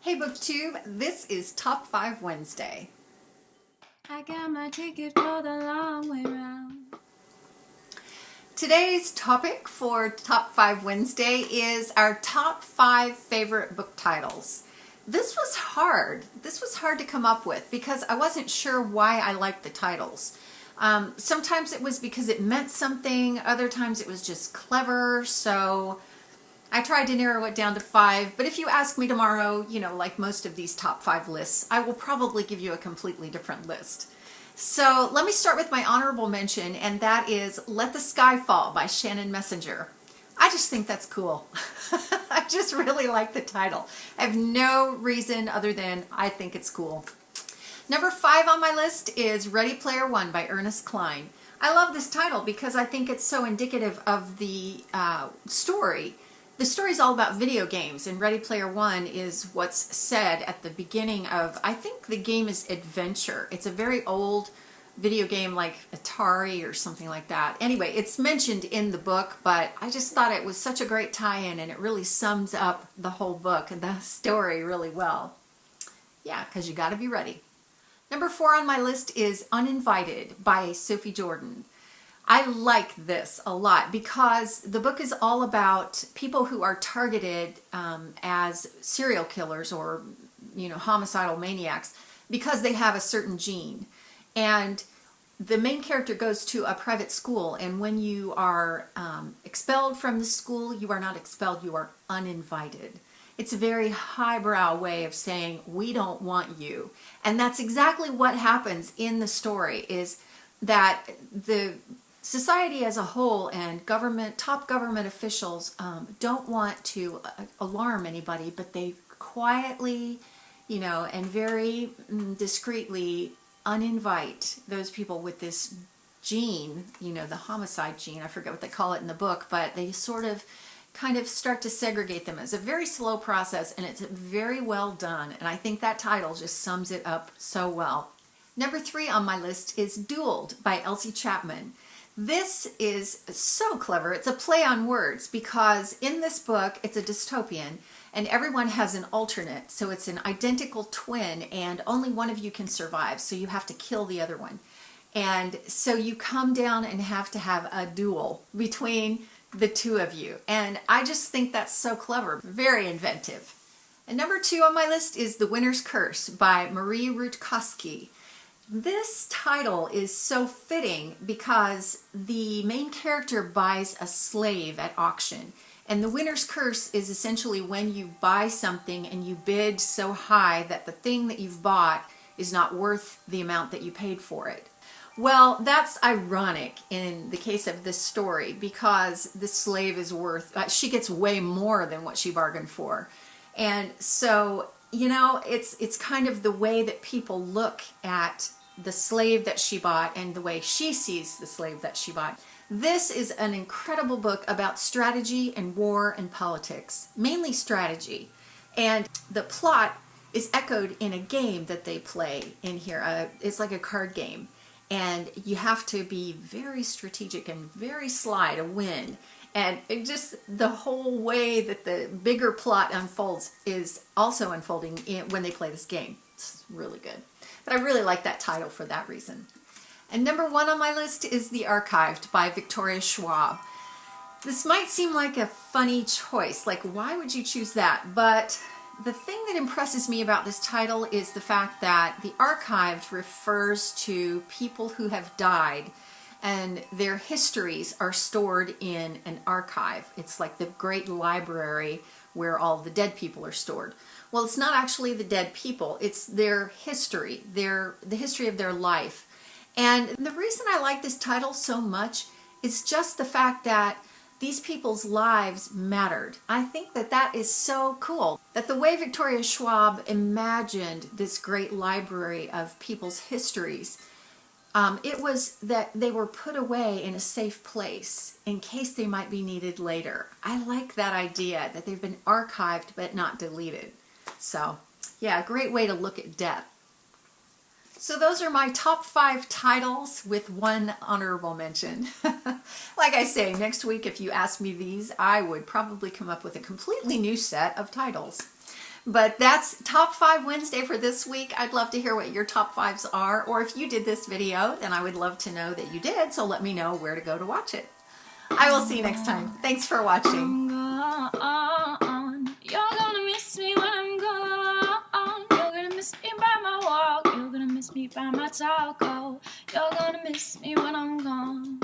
Hey BookTube, this is Top 5 Wednesday. I got my ticket for the long way round. Today's topic for Top 5 Wednesday is our top 5 favorite book titles. This was hard. This was hard to come up with because I wasn't sure why I liked the titles. Sometimes it was because it meant something, other times it was just clever, so I tried to narrow it down to 5, but if you ask me tomorrow, like most of these top 5 lists, I will probably give you a completely different list. So let me start with my honorable mention, and that is Let the Sky Fall by Shannon Messenger. I just think that's cool. I just really like the title. I have no reason other than I think it's cool. Number 5 on my list is Ready Player One by Ernest Cline. I love this title because I think it's so indicative of the story. The story is all about video games, and Ready Player One is what's said at the beginning of, I think the game is Adventure. It's a very old video game like Atari or something like that. Anyway, it's mentioned in the book, but I just thought it was such a great tie-in, and it really sums up the whole book and the story really well. Yeah, because you got to be ready. Number 4 on my list is Uninvited by Sophie Jordan. I like this a lot because the book is all about people who are targeted as serial killers or, homicidal maniacs because they have a certain gene. And the main character goes to a private school, and when you are expelled from the school, you are not expelled, you are uninvited. It's a very highbrow way of saying, we don't want you. And that's exactly what happens in the story, is that the society as a whole and top government officials don't want to alarm anybody, but they quietly, and very discreetly uninvite those people with this gene, the homicide gene. I forget what they call it in the book, but they kind of start to segregate them. It's a very slow process, and it's very well done, and I think that title just sums it up so well. Number 3 on my list is Dueled by Elsie Chapman. This is so clever. It's a play on words because in this book, it's a dystopian and everyone has an alternate. So it's an identical twin and only one of you can survive. So you have to kill the other one. And so you come down and have to have a duel between the two of you. And I just think that's so clever, very inventive. And number 2 on my list is The Winner's Curse by Marie Rutkoski. This title is so fitting because the main character buys a slave at auction. And the winner's curse is essentially when you buy something and you bid so high that the thing that you've bought is not worth the amount that you paid for it. Well, that's ironic in the case of this story because the slave is she gets way more than what she bargained for. And so, it's kind of the way that people look at the slave that she bought and the way she sees the slave that she bought. This is an incredible book about strategy and war and politics, mainly strategy. And the plot is echoed in a game that they play in here. It's like a card game. And you have to be very strategic and very sly to win. And just the whole way that the bigger plot unfolds is also unfolding when they play this game. It's really good. But I really like that title for that reason. And number 1 on my list is The Archived by Victoria Schwab. This might seem like a funny choice, like why would you choose that? But the thing that impresses me about this title is the fact that The Archived refers to people who have died and their histories are stored in an archive. It's like the great library where all the dead people are stored. Well, it's not actually the dead people, it's their history, the history of their life. And the reason I like this title so much is just the fact that these people's lives mattered. I think that is so cool, that the way Victoria Schwab imagined this great library of people's histories, it was that they were put away in a safe place in case they might be needed later. I like that idea, that they've been archived but not deleted. So, yeah, a great way to look at death. So those are my top 5 titles with 1 honorable mention. Like I say, next week if you ask me these, I would probably come up with a completely new set of titles. But that's Top 5 Wednesday for this week. I'd love to hear what your top 5s are, or if you did this video, then I would love to know that you did, so let me know where to go to watch it. I will see you next time. Thanks for watching. I'm gone. You're gonna miss me when I'm gone. You're gonna miss me by my walk. You're gonna miss me by my talk. Oh, you're gonna miss me when I'm gone.